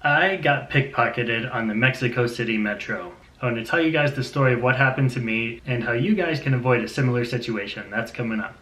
I got pickpocketed on the Mexico City Metro. I want to tell you guys the story of what happened to me and how you guys can avoid a similar situation. That's coming up.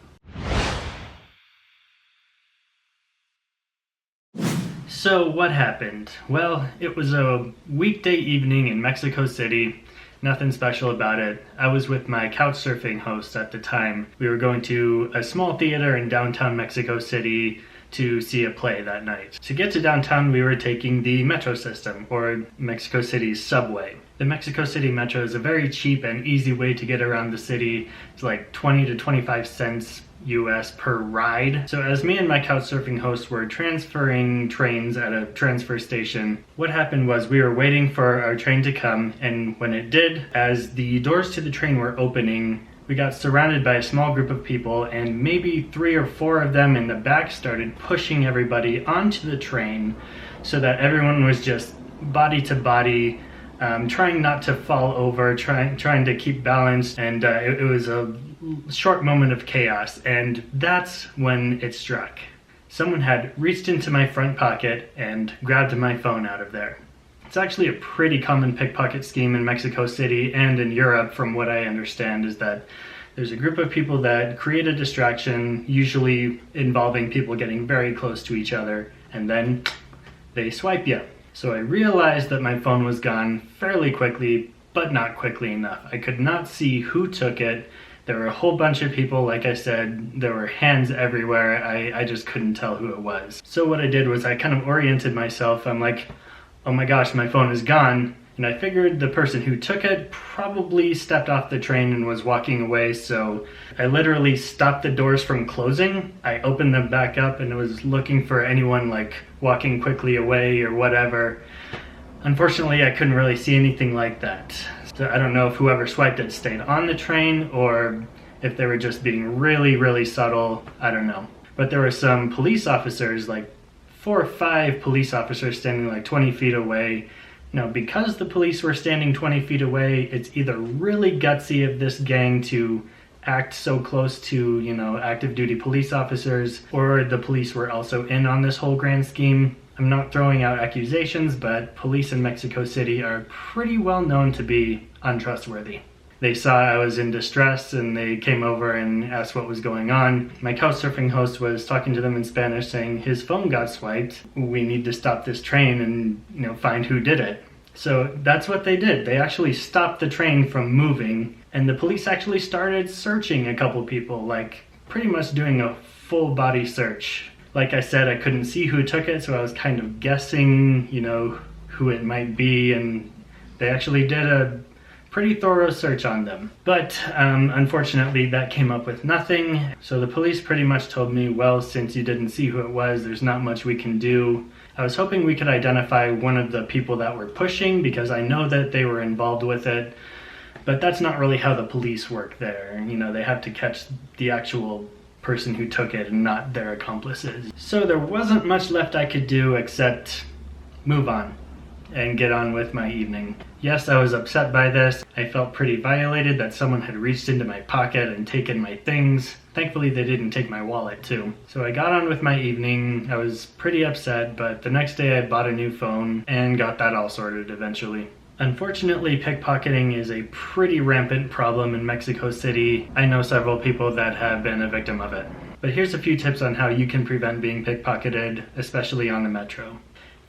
So what happened? Well, it was a weekday evening in Mexico City. Nothing special about it. I was with my couch surfing host at the time. We were going to a small theater in downtown Mexico City to see a play that night. To get to downtown, we were taking the metro system, or Mexico City's subway. The Mexico City Metro is a very cheap and easy way to get around the city. It's like 20 to 25 cents US per ride. So as me and my couch surfing host were transferring trains at a transfer station, what happened was we were waiting for our train to come, and when it did, as the doors to the train were opening, we got surrounded by a small group of people, and maybe 3 or 4 of them in the back started pushing everybody onto the train so that everyone was just body to body, trying not to fall over, trying to keep balance, and it was a short moment of chaos, and that's when it struck. Someone had reached into my front pocket and grabbed my phone out of there. It's actually a pretty common pickpocket scheme in Mexico City and in Europe, from what I understand, is that there's a group of people that create a distraction, usually involving people getting very close to each other, and then they swipe you. So I realized that my phone was gone fairly quickly, but not quickly enough. I could not see who took it. There were a whole bunch of people, like I said, there were hands everywhere. I just couldn't tell who it was. So what I did was I kind of oriented myself. I'm like, oh my gosh, my phone is gone. And I figured the person who took it probably stepped off the train and was walking away, so I literally stopped the doors from closing. I opened them back up and was looking for anyone like walking quickly away or whatever. Unfortunately, I couldn't really see anything like that. So I don't know if whoever swiped it stayed on the train or if they were just being really, really subtle. I don't know. But there were some police officers, like 4 or 5 police officers standing like 20 feet away. Now, because the police were standing 20 feet away, it's either really gutsy of this gang to act so close to, active duty police officers, or the police were also in on this whole grand scheme. I'm not throwing out accusations, but police in Mexico City are pretty well known to be untrustworthy. They saw I was in distress and they came over and asked what was going on. My couch surfing host was talking to them in Spanish, saying his phone got swiped. We need to stop this train and find who did it. So that's what they did. They actually stopped the train from moving, and the police actually started searching a couple people, like pretty much doing a full body search. Like I said, I couldn't see who took it, so I was kind of guessing, who it might be, and they actually did a pretty thorough search on them. But unfortunately, that came up with nothing. So the police pretty much told me, well, since you didn't see who it was, there's not much we can do. I was hoping we could identify one of the people that were pushing, because I know that they were involved with it. But that's not really how the police work there. They have to catch the actual person who took it and not their accomplices. So there wasn't much left I could do except move on and get on with my evening. Yes, I was upset by this. I felt pretty violated that someone had reached into my pocket and taken my things. Thankfully, they didn't take my wallet too. So I got on with my evening. I was pretty upset, but the next day I bought a new phone and got that all sorted eventually. Unfortunately, pickpocketing is a pretty rampant problem in Mexico City. I know several people that have been a victim of it. But here's a few tips on how you can prevent being pickpocketed, especially on the metro.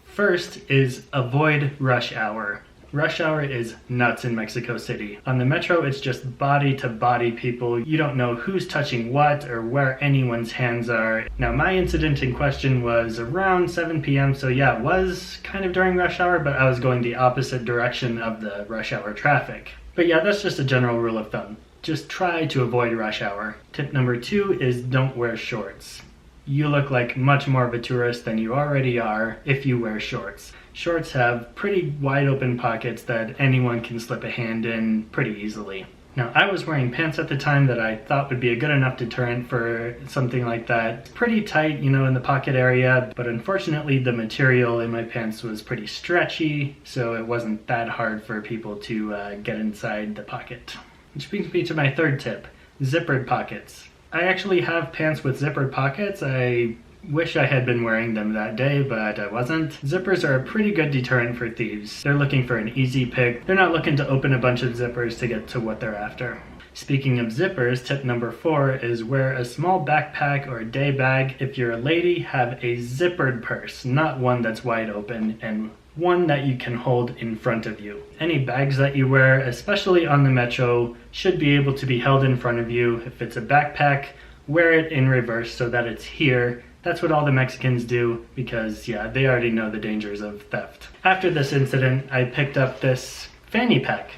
First is avoid rush hour. Rush hour is nuts in Mexico City. On the metro, it's just body-to-body people. You don't know who's touching what or where anyone's hands are. Now, my incident in question was around 7 p.m., so yeah, it was kind of during rush hour, but I was going the opposite direction of the rush hour traffic. But yeah, that's just a general rule of thumb. Just try to avoid rush hour. Tip number 2 is don't wear shorts. You look like much more of a tourist than you already are if you wear shorts. Shorts have pretty wide open pockets that anyone can slip a hand in pretty easily. Now, I was wearing pants at the time that I thought would be a good enough deterrent for something like that. Pretty tight, in the pocket area, but unfortunately the material in my pants was pretty stretchy, so it wasn't that hard for people to get inside the pocket. Which brings me to my third tip, zippered pockets. I actually have pants with zippered pockets. I Wish I had been wearing them that day, but I wasn't. Zippers are a pretty good deterrent for thieves. They're looking for an easy pick. They're not looking to open a bunch of zippers to get to what they're after. Speaking of zippers, tip number 4 is wear a small backpack or day bag. If you're a lady, have a zippered purse, not one that's wide open, and one that you can hold in front of you. Any bags that you wear, especially on the metro, should be able to be held in front of you. If it's a backpack, wear it in reverse so that it's here. That's what all the Mexicans do because, yeah, they already know the dangers of theft. After this incident, I picked up this fanny pack.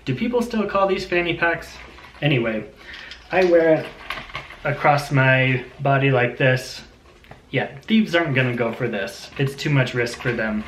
Do people still call these fanny packs? Anyway, I wear it across my body like this. Yeah, thieves aren't gonna go for this. It's too much risk for them.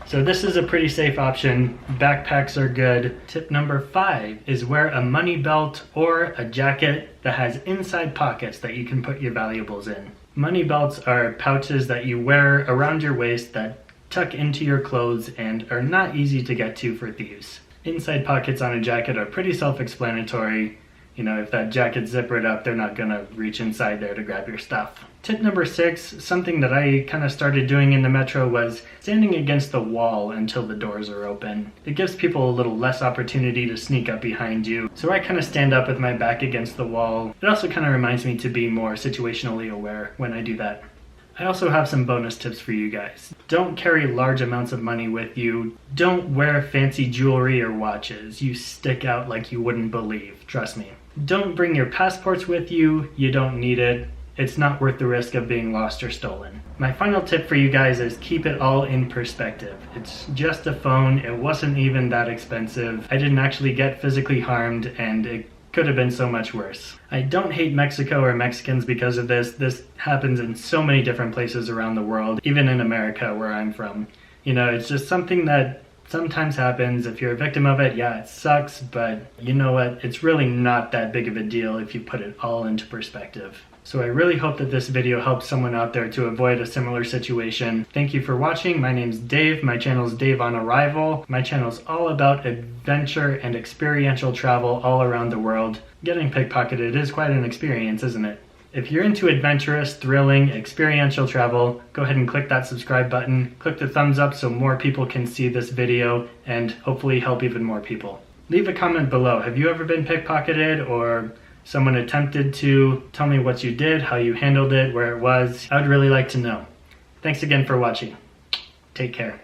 So this is a pretty safe option. Backpacks are good. Tip number 5 is wear a money belt or a jacket that has inside pockets that you can put your valuables in. Money belts are pouches that you wear around your waist that tuck into your clothes and are not easy to get to for thieves. Inside pockets on a jacket are pretty self-explanatory. You know, if that jacket's zippered up, they're not gonna reach inside there to grab your stuff. Tip number 6, something that I kind of started doing in the metro was standing against the wall until the doors are open. It gives people a little less opportunity to sneak up behind you. So I kind of stand up with my back against the wall. It also kind of reminds me to be more situationally aware when I do that. I also have some bonus tips for you guys. Don't carry large amounts of money with you. Don't wear fancy jewelry or watches. You stick out like you wouldn't believe, trust me. Don't bring your passports with you. You don't need it. It's not worth the risk of being lost or stolen. My final tip for you guys is keep it all in perspective. It's just a phone. It wasn't even that expensive. I didn't actually get physically harmed, and it could have been so much worse. I don't hate Mexico or Mexicans because of this. This happens in so many different places around the world, even in America where I'm from. You know, it's just something that sometimes happens. If you're a victim of it, yeah, it sucks, but you know what? It's really not that big of a deal if you put it all into perspective. So I really hope that this video helps someone out there to avoid a similar situation. Thank you for watching. My name's Dave. My channel's Dave on Arrival. My channel's all about adventure and experiential travel all around the world. Getting pickpocketed is quite an experience, isn't it? If you're into adventurous, thrilling, experiential travel, go ahead and click that subscribe button. Click the thumbs up so more people can see this video and hopefully help even more people. Leave a comment below. Have you ever been pickpocketed or someone attempted to? Tell me what you did, how you handled it, where it was. I would really like to know. Thanks again for watching. Take care.